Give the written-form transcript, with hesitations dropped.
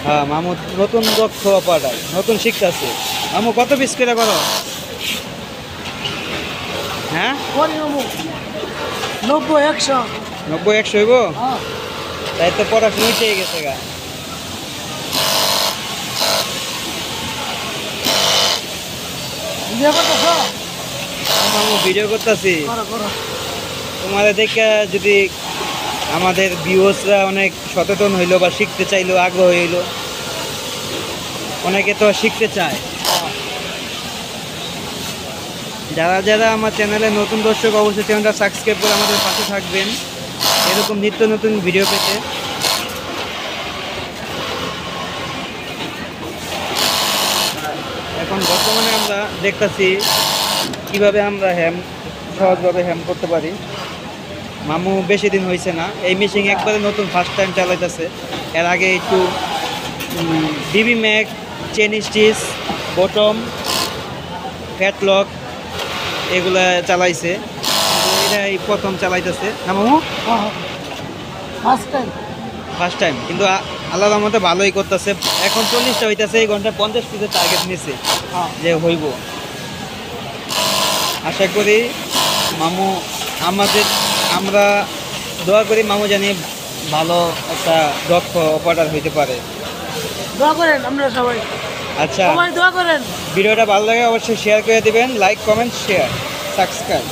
হ্যাঁ মামু নতুন দক্ষ অপারেটর, নতুন শিখতেছে। মামু কত পিস করে করো? হ্যাঁ 90-100। 90-100 হইব? তাই তো পড়াশোনা উঠে গেছে গা। মামু ভিডিও করতেছি, তোমাদের দেখে যদি আমাদের ভিউয়ার্সরা অনেক সচেতন হইলো বা শিখতে চাইলো, আগ্রহ হইলো। অনেকে তো শিখতে চায়। যারা যারা আমার চ্যানেলে নতুন দর্শক অবশ্যই চ্যানেলটা সাবস্ক্রাইব করে আমাদের পাশে থাকবেন এরকম নিত্য নতুন ভিডিও পেতে। এখন বর্তমানে আমরা দেখতেছি কিভাবে আমরা সহজভাবে হ্যাম করতে পারি। মামু বেশি দিন হয়েছে না, এই মেশিন একবারে নতুন ফার্স্ট টাইম চালাইতেছে। এর আগে একটু ডিবি ম্যাক, চেন স্টিচ, বটম, ফ্যাটলক এগুলা চালাইছে, কিন্তু এটাই প্রথম চালাইতেছে না মামু? ফার্স্ট টাইম, কিন্তু আল্লাহর রহমতে ভালোই করতেছে। এখন 40টা হইতেছে, এই ঘন্টা 50 পিসের টার্গেট নিছে যে হইব। আশা করি মামু আমরা দোয়া করি মামু জানি ভালো একটা দক্ষ অপারেটর হইতে পারে। দোয়া করেন আমরা সবাই। আচ্ছা, সবাই দোয়া করেন। ভিডিওটা ভালো লাগে অবশ্যই শেয়ার করে দিবেন, লাইক কমেন্ট শেয়ার সাবস্ক্রাইব।